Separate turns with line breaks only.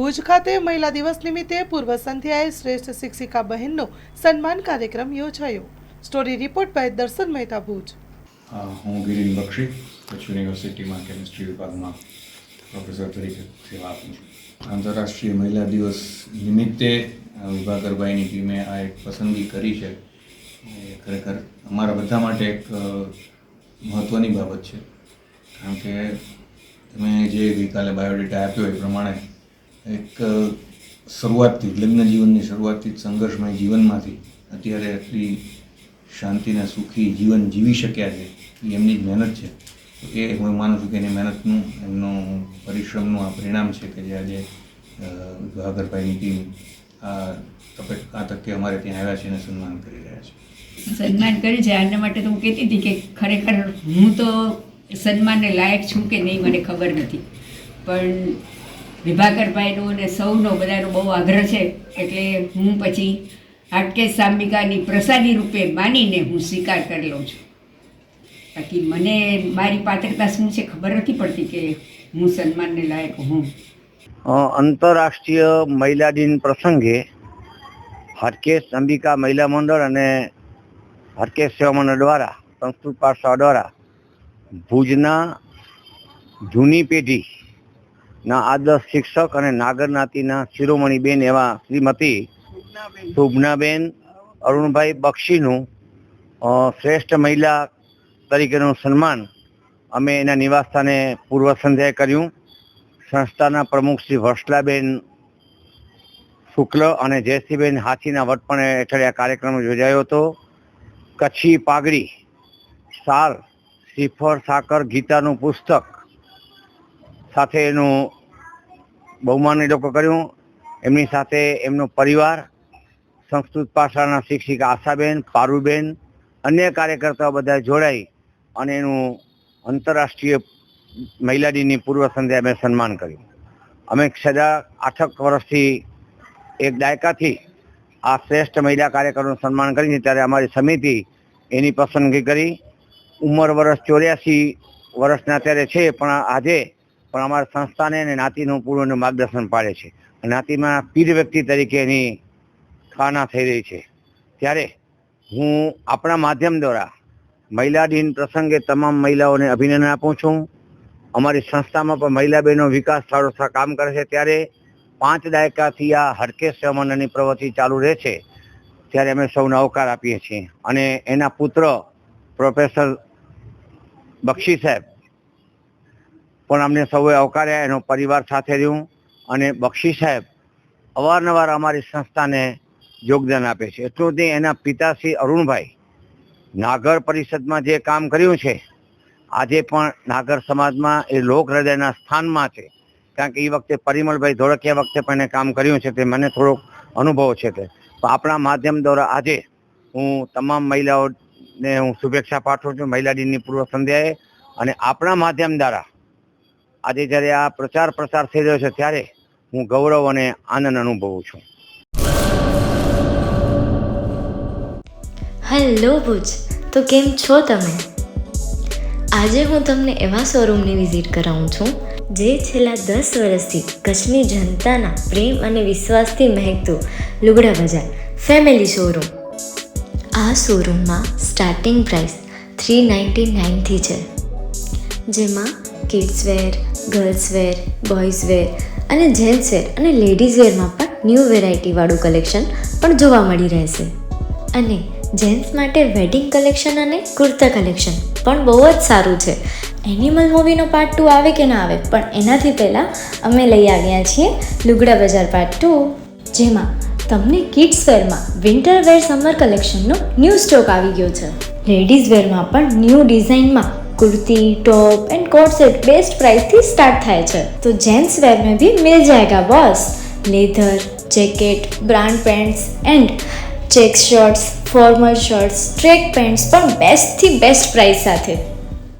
ભુજ ખાતે મહિલા દિવસ નિમિત્તે પૂર્વ સંધ્યાએ શ્રેષ્ઠ શિક્ષિકા બહેનનો સન્માન કાર્યક્રમ યોજાયો. સ્ટોરી રિપોર્ટ બાય દર્શન મહેતા, ભુજ.
હું ગિરીન બક્ષી, કચ્છ યુનિવર્સિટીમાં કેમિસ્ટ્રી વિભાગમાં પ્રોફેસર તરીકે સેવા આપું છું. આંતરરાષ્ટ્રીય મહિલા દિવસ નિમિત્તે વિભાકરભાઈની ટીમે આ એક પસંદગી કરી છે. એ ખરેખર અમારા બધા માટે એક મહત્ત્વની બાબત છે, કારણ કે તમે જે ગઈકાલે બાયોડેટા આપ્યો એ પ્રમાણે એક શરૂઆતથી લગ્ન જીવનની શરૂઆતથી જ સંઘર્ષમય જીવનમાંથી અત્યારે એટલી શાંતિના સુખી જીવન જીવી શક્યા છે એ એમની જ મહેનત છે. તો એ હું માનું છું કે એની મહેનતનું, એમનું પરિશ્રમનું આ પરિણામ છે કે જે આજે વિભાકરભાઈની ટીમ આ તકે અમારે ત્યાં આવ્યા છે અને સન્માન કરી રહ્યા છે.
સન્માન કર્યું છે આના માટે તો હું કહેતી હતી કે ખરેખર હું તો સન્માનને લાયક છું કે નહીં મને ખબર નથી, પણ વિભાકરભાઈનો અને સૌનો બધાનો બહુ આગ્રહ છે એટલે હું પછી હાટકેશ સાંબિકાની પ્રસાદી રૂપે માનીને હું સ્વીકાર કરી લઉં છું. બાકી મને મારી પાત્રતા શું છે ખબર નથી પડતી કે હું સન્માનને લાયક હું.
આંતરરાષ્ટ્રીય મહિલા દિન પ્રસંગે હાટકેશ અંબિકા મહિલા મંડળ અને હાટકેશ સેવા મંડળ દ્વારા સંસ્કૃત પાઠશાળા દ્વારા ભુજના જૂની પેઢીના આદર્શ શિક્ષક અને નાગર જ્ઞાતિના શિરોમણીબેન એવા શ્રીમતી શુભનાબેન અરુણભાઈ બક્ષીનું શ્રેષ્ઠ મહિલા તરીકેનું સન્માન અમે એના નિવાસસ્થાને પૂર્વ સંધ્યાએ કર્યું. સંસ્થાના પ્રમુખ શ્રી વર્ષલાબેન શુક્લ અને જયશ્રીબેન હાથીના વડપણ હેઠળ આ કાર્યક્રમ યોજાયો હતો. કચ્છી પાઘડી, શાલ, શ્રીફળ, સાકર, ગીતાનું પુસ્તક સાથે એનું બહુમાન એ લોકો કર્યું. એમની સાથે એમનો પરિવાર, સંસ્કૃત ભાષાના શિક્ષિકા આશાબેન, પારુબેન, અન્ય કાર્યકર્તાઓ બધા જોડાઈ અને એનું આંતરરાષ્ટ્રીય મહિલા દિનની પૂર્વ સંધ્યાએ અમે સન્માન કર્યું. અમે છેલ્લા 8 વર્ષથી એક દાયકાથી આ શ્રેષ્ઠ મહિલા કાર્યકરોનું સન્માન કરીને ત્યારે અમારી સમિતિ એની પસંદગી કરી. ઉંમર વર્ષ 84 વર્ષના અત્યારે છે, પણ આજે પણ અમારા સંસ્થાને અને જ્ઞાતિનું પૂર્વનું માર્ગદર્શન પાડે છે. જ્ઞાતિમાં પીર વ્યક્તિ તરીકે એની ખાના થઈ રહી છે. ત્યારે હું આપણા માધ્યમ દ્વારા મહિલા દિન પ્રસંગે તમામ મહિલાઓને અભિનંદન આપું છું. અમારી સંસ્થામાં પણ મહિલા બહેનો વિકાસ સારો કામ કરે છે. ત્યારે 5 દાયકાથી આ હાટકેશ સેવા મંડળની પ્રવૃત્તિ ચાલુ રહે છે, ત્યારે અમે સૌને આવકાર આપીએ છીએ. અને એના પુત્ર પ્રોફેસર બક્ષી સાહેબ પણ અમને સૌએ આવકાર્યા, એનો પરિવાર સાથે રહ્યું. અને બક્ષી સાહેબ અવારનવાર અમારી સંસ્થાને યોગદાન આપે છે. એટલું જ એના પિતાશ્રી અરુણભાઈ નાગર પરિષદમાં જે કામ કર્યું છે, આજે પણ નાગર સમાજમાં એ લોક હૃદયના સ્થાનમાં છે. કારણ કે એ વખતે પરિમલભાઈ ધોળકિયા વખતે પણ એને કામ કર્યું છે, તે મને થોડોક અનુભવ છે. તે તો આપણા માધ્યમ દ્વારા આજે હું તમામ મહિલાઓને હું શુભેચ્છા પાઠવું છું મહિલા દિનની પૂર્વ સંધ્યાએ. અને આપણા માધ્યમ દ્વારા આજે જ્યારે આ પ્રચાર પ્રસાર થઈ રહ્યો છે, ત્યારે હું ગૌરવ અને આનંદ અનુભવું છું.
હેલો ભુજ, તો કેમ છો તમે? આજે હું તમને એવા શોરૂમની વિઝિટ કરાવું છું જે છેલ્લા 10 વર્ષથી કચ્છની જનતાના પ્રેમ અને વિશ્વાસથી મહેકતું લુગડા બજાર ફેમિલી શોરૂમ. આ શોરૂમમાં સ્ટાર્ટિંગ પ્રાઇસ 399થી છે, જેમાં kids wear, girls wear, boys wear અને જેન્ટ્સ વેર અને લેડીઝ વેરમાં પણ ન્યૂ વેરાયટીવાળું કલેક્શન પણ જોવા મળી રહેશે. અને જેન્ટ્સ માટે વેડિંગ કલેક્શન અને કુર્તા કલેક્શન પણ બહુ જ સારું છે. એનિમલ મૂવીનો પાર્ટ 2 આવે કે ના આવે, પણ એનાથી પહેલાં અમે લઈ આવ્યા છીએ લુગડા બજાર પાર્ટ 2, જેમાં તમને કિડ્સ વેરમાં વિન્ટર વેર સમર કલેક્શનનો ન્યૂ સ્ટોક આવી ગયો છે. લેડીઝ વેરમાં પણ ન્યૂ ડિઝાઇનમાં kurti, top and coat set best price थी स्टार्ट થાય છે. तो जेंट्स वेयर में भी मिल जाएगा boss. Leather, jacket, brand pants and check shirts, formal shirts, track pants પણ બેસ્ટથી બેસ્ટ પ્રાઇસ સાથે.